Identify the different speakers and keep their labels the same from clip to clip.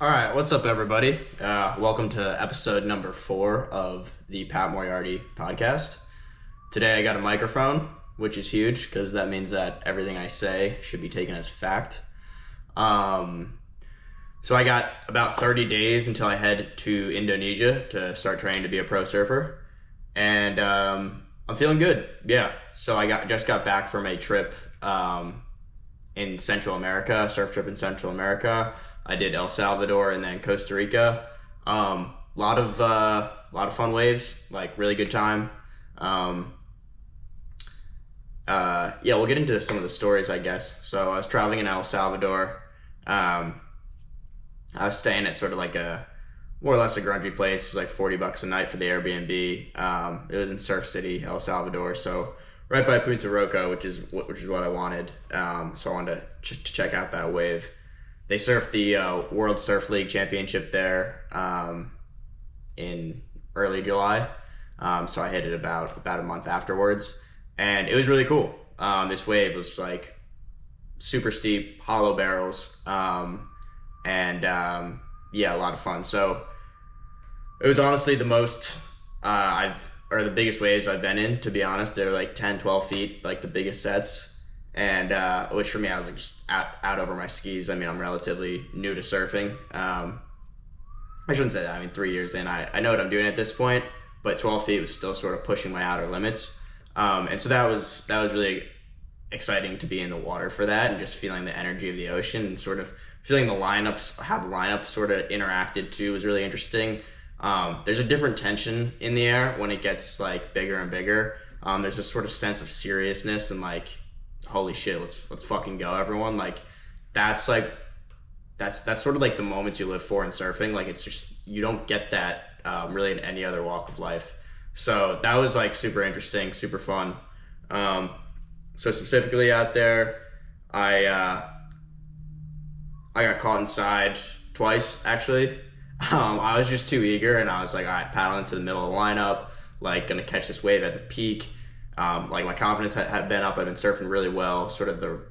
Speaker 1: All right, what's up, everybody? Welcome to episode number 4 of the Pat Moriarty podcast. Today I got a microphone, which is huge because that means that everything I say should be taken as fact. So I got about 30 days until I head to Indonesia to start training to be a pro surfer, and I'm feeling good. Yeah, so just got back from a trip in Central America, a surf trip in Central America. I did El Salvador and then Costa Rica. Lot of fun waves, like really good time. We'll get into some of the stories, I guess. So I was traveling in El Salvador. I was staying at sort of like a more or less a grungy place. It was like $40 a night for the Airbnb. It was in Surf City, El Salvador, so right by Punta Roca, which is what I wanted. So I wanted to check out that wave. They surfed the World Surf League Championship there in early July. So I hit it about a month afterwards, and it was really cool. This wave was like super steep, hollow barrels, and a lot of fun. So it was honestly the most the biggest waves I've been in, to be honest. They're like 10, 12 feet, like the biggest sets. And which for me, I was like just out over my skis. I mean, I'm relatively new to surfing. I shouldn't say that. I mean, 3 years in, I know what I'm doing at this point, but 12 feet was still sort of pushing my outer limits. And so that was really exciting to be in the water for that, and just feeling the energy of the ocean and sort of feeling the lineups, how the lineup sort of interacted too was really interesting. There's a different tension in the air when it gets like bigger and bigger. There's this sort of sense of seriousness and like, holy shit, let's fucking go, everyone. Like that's sort of like the moments you live for in surfing. Like it's just, you don't get that really in any other walk of life. So that was like super interesting, super fun. So specifically out there, I got caught inside twice actually. I was just too eager, and I was like, all right, paddling to the middle of the lineup, like gonna catch this wave at the peak. Like my confidence had been up. I've been surfing really well, sort of the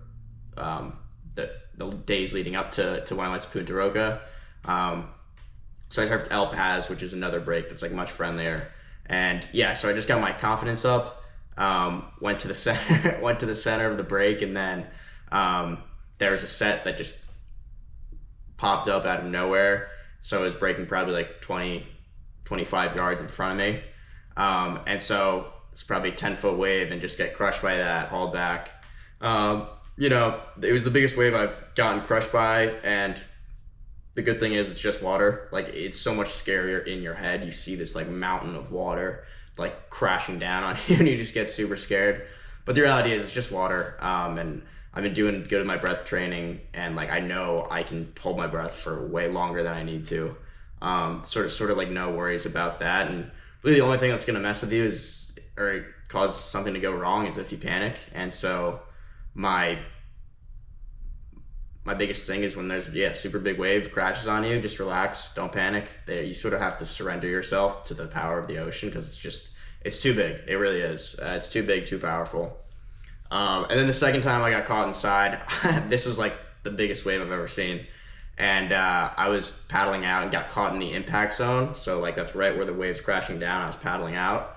Speaker 1: days leading up to when I went to Punta Roca. So I surfed El Paz, which is another break that's like much friendlier. And yeah, so I just got my confidence up, went to the center of the break, and then there was a set that just popped up out of nowhere. So it was breaking probably like 20, 25 yards in front of me. And so it's probably a 10-foot wave, and just get crushed by that, hauled back. It was the biggest wave I've gotten crushed by, and the good thing is it's just water. Like, it's so much scarier in your head. You see this like mountain of water like crashing down on you, and you just get super scared. But the reality is it's just water. And I've been doing good with my breath training, and like I know I can hold my breath for way longer than I need to. Sort of like no worries about that. And really the only thing that's gonna mess with you or cause something to go wrong is if you panic. And so my biggest thing is when there's super big wave crashes on you, just relax, don't panic. You sort of have to surrender yourself to the power of the ocean, because it's too big. It really is. It's too big, too powerful. And then the second time I got caught inside, this was like the biggest wave I've ever seen. And I was paddling out and got caught in the impact zone. So like that's right where the wave's crashing down. I was paddling out.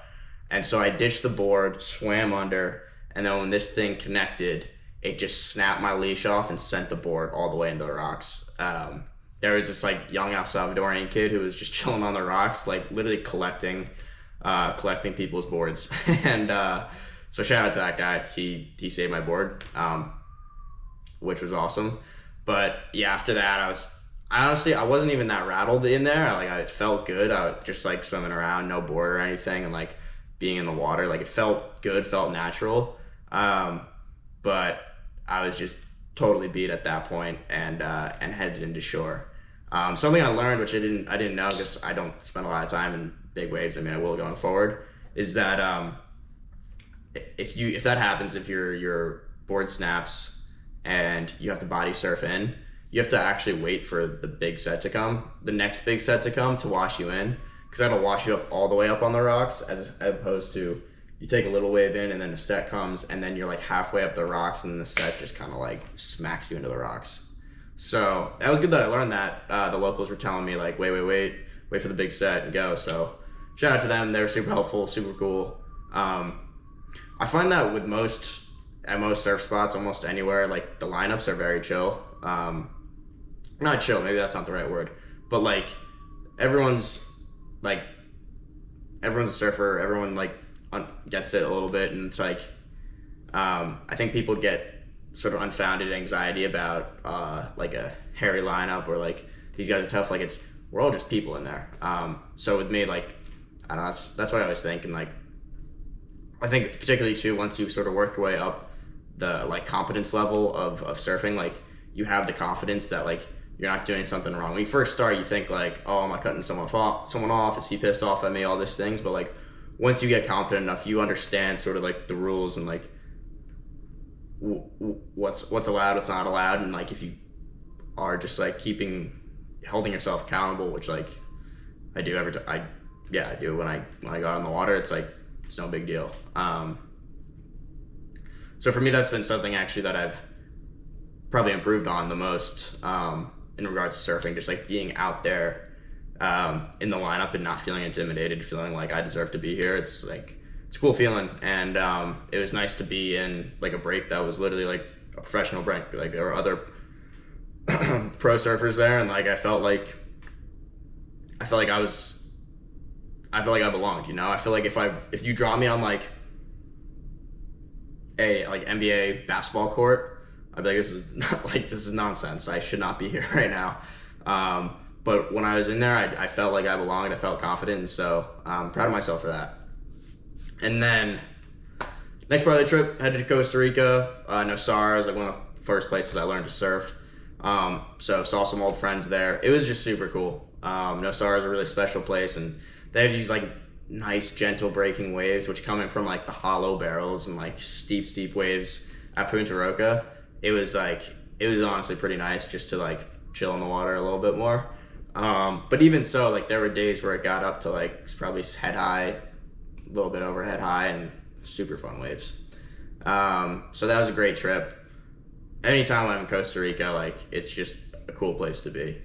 Speaker 1: And so I ditched the board, swam under, and then when this thing connected, it just snapped my leash off and sent the board all the way into the rocks. There was this like young El Salvadorian kid who was just chilling on the rocks, like literally collecting people's boards. And so shout out to that guy. He saved my board, which was awesome. But yeah, after that, I wasn't even that rattled in there. I felt good. I was just like swimming around, no board or anything, and like being in the water, like it felt good, felt natural. But I was just totally beat at that point, and headed into shore. Something I learned, which I didn't know, because I don't spend a lot of time in big waves. I mean, I will going forward, is that if that happens, if your board snaps and you have to body surf in, you have to actually wait for the next big set to come to wash you in, because that'll wash you up all the way up on the rocks, as opposed to you take a little wave in and then the set comes and then you're like halfway up the rocks and then the set just kind of like smacks you into the rocks. So that was good that I learned that. The locals were telling me like, wait for the big set and go. So shout out to them. They were super helpful, super cool. I find that with at most surf spots, almost anywhere, like the lineups are very chill. Not chill, maybe that's not the right word, but like everyone's like everyone's a surfer. Everyone like gets it a little bit, and it's like I think people get sort of unfounded anxiety about like a hairy lineup or like these guys are tough. Like we're all just people in there. So with me, like I don't know, that's what I always think, and like I think particularly too once you sort of work your way up the like competence level of surfing, like you have the confidence that like you're not doing something wrong. When you first start, you think like, oh, am I cutting someone off? Is he pissed off at me? All these things, but like once you get confident enough, you understand sort of like the rules and like what's allowed, what's not allowed, and like if you are just like holding yourself accountable, which like I do I do when I go out in the water, it's like it's no big deal. So for me, that's been something actually that I've probably improved on the most in regards to surfing, just like being out there in the lineup and not feeling intimidated, feeling like I deserve to be here. It's like it's a cool feeling, and it was nice to be in like a break that was literally like a professional break. Like there were other pro surfers there, and like I felt like I belonged. You know, I feel like if you draw me on like a like NBA basketball court, I'd be like, this is nonsense. I should not be here right now. But when I was in there, I felt like I belonged. I felt confident, and so I'm proud of myself for that. And then next part of the trip, headed to Costa Rica. Nosara is like one of the first places I learned to surf. So saw some old friends there. It was just super cool. Nosara is a really special place, and they have these like nice, gentle breaking waves, which coming from like the hollow barrels and like steep waves at Punta Roca. It was honestly pretty nice just to like chill in the water a little bit more. But even so, like there were days where it got up to like probably head high, a little bit over head high, and super fun waves. So that was a great trip. Anytime I'm in Costa Rica, like it's just a cool place to be.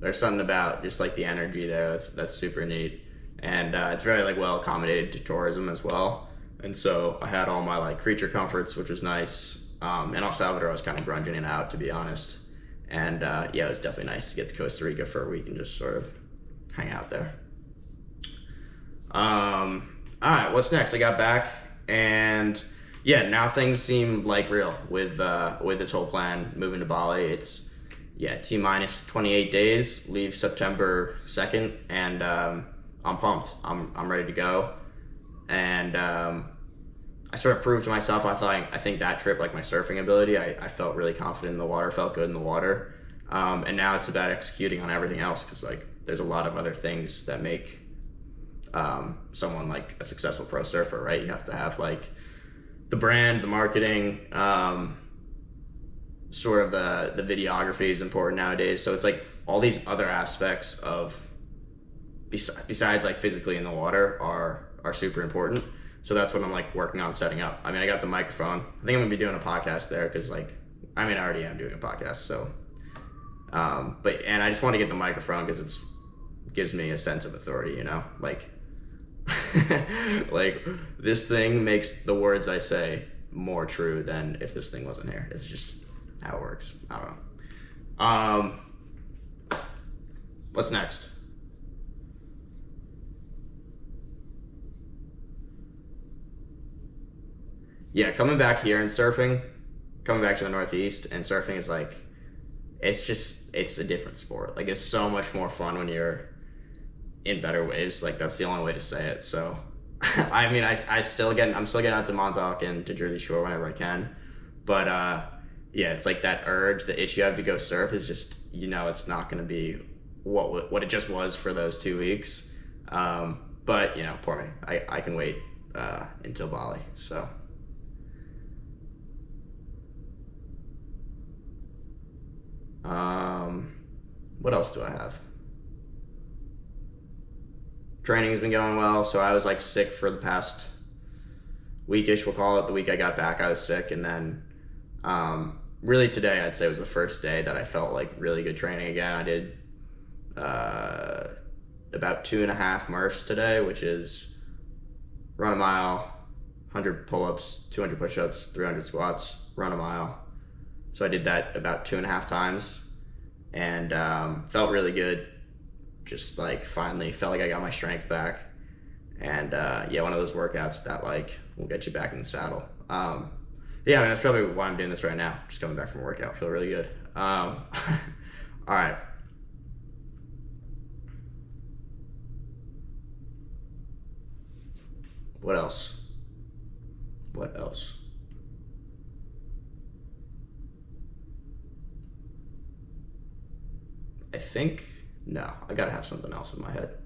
Speaker 1: There's something about just like the energy there that's super neat, and it's very like well accommodated to tourism as well. And so I had all my like creature comforts, which was nice. In El Salvador, I was kind of grunging it out, to be honest. And it was definitely nice to get to Costa Rica for a week and just sort of hang out there. All right, what's next? I got back, and now things seem like real with this whole plan moving to Bali. It's T-minus 28 days, leave September 2nd, and I'm pumped. I'm ready to go, and I sort of proved to myself. I think that trip, like my surfing ability, I felt really confident in the water, felt good in the water, and now it's about executing on everything else, because like there's a lot of other things that make someone like a successful pro surfer, right? You have to have like the brand, the marketing, sort of the videography is important nowadays. So it's like all these other aspects of besides like physically in the water are super important. So that's what I'm like working on setting up. I mean, I got the microphone. I think I'm gonna be doing a podcast there because I already am doing a podcast. So, and I just want to get the microphone because it gives me a sense of authority, you know, like, like this thing makes the words I say more true than if this thing wasn't here. It's just how it works. I don't know. What's next? Coming back here and surfing, coming back to the Northeast and surfing is like, it's a different sport. Like it's so much more fun when you're in better waves. Like that's the only way to say it. So, I mean, I'm still getting out to Montauk and to Jersey Shore whenever I can. But it's like that urge, the itch you have to go surf is just, you know, it's not going to be what it just was for those 2 weeks. But you know, poor me. I can wait until Bali. So. What else do I have? Training has been going well. So I was like sick for the past weekish, we'll call it. The week I got back, I was sick, and then really today I'd say was the first day that I felt like really good training again. I did about 2.5 Murphs today, which is run a mile, 100 pull-ups, 200 push-ups, 300 squats, run a mile. So I did that about 2.5 times, and felt really good. Just like finally felt like I got my strength back, and yeah, one of those workouts that like will get you back in the saddle. Yeah, I mean, that's probably why I'm doing this right now. Just coming back from a workout, feel really good. All right. What else? What else? I think, no, I gotta have something else in my head.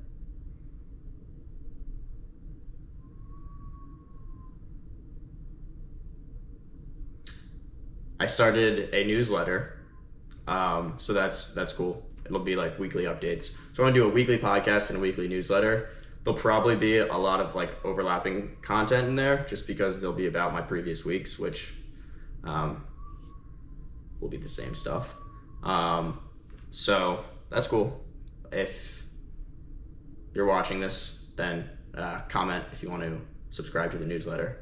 Speaker 1: I started a newsletter, so that's cool. It'll be like weekly updates. So I want to do a weekly podcast and a weekly newsletter. There'll probably be a lot of like overlapping content in there, just because they'll be about my previous weeks, which will be the same stuff. So that's cool. If you're watching this, then comment if you want to subscribe to the newsletter.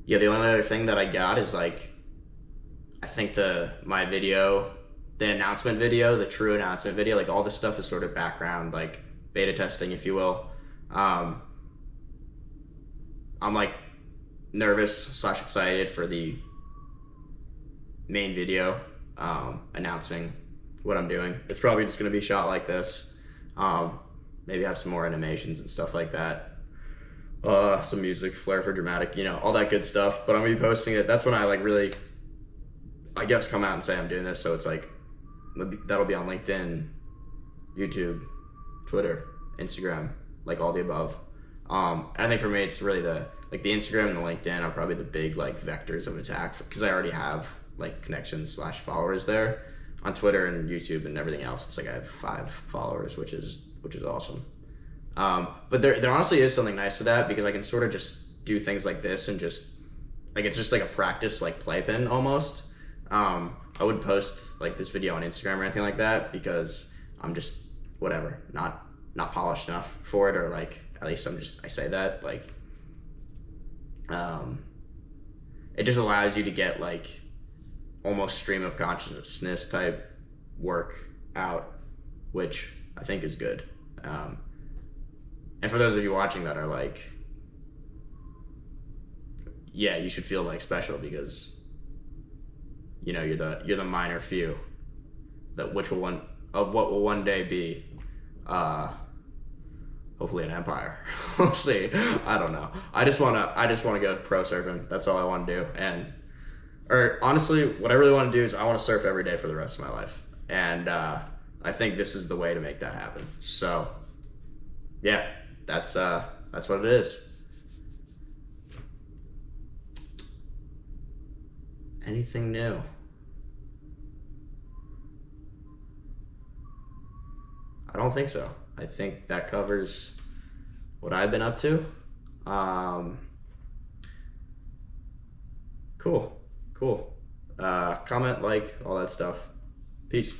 Speaker 1: Yeah, the only other thing that I got is like, I think my video, the announcement video, the true announcement video, like all this stuff is sort of background, like beta testing, if you will. I'm like nervous / excited for the main video, announcing what I'm doing. It's probably just gonna be shot like this. Maybe have some more animations and stuff like that. Some music, flair for dramatic, all that good stuff. But I'm gonna be posting it. That's when I like really, I guess, come out and say I'm doing this. So it's like, that'll be on LinkedIn, YouTube, Twitter, Instagram, like all the above. I think for me, it's really the Instagram and the LinkedIn are probably the big like vectors of attack, because I already have like connections / followers there. On Twitter and YouTube and everything else, it's like I have 5 followers, which is awesome. But there honestly is something nice to that, because I can sort of just do things like this and just like, it's just like a practice like playpen almost. I wouldn't post like this video on Instagram or anything like that, because I'm just whatever, not polished enough for it, or like, at least I say that, like, it just allows you to get like almost stream of consciousness type work out, which I think is good. And for those of you watching that are like, yeah, you should feel like special, because you're the minor few that what will one day be hopefully an empire. We'll see. I don't know. I just wanna go pro surfing. That's all I want to do. Or honestly, what I really want to do is I want to surf every day for the rest of my life. And I think this is the way to make that happen. So yeah, that's what it is. Anything new? I don't think so. I think that covers what I've been up to. Cool. Comment, like, all that stuff. Peace.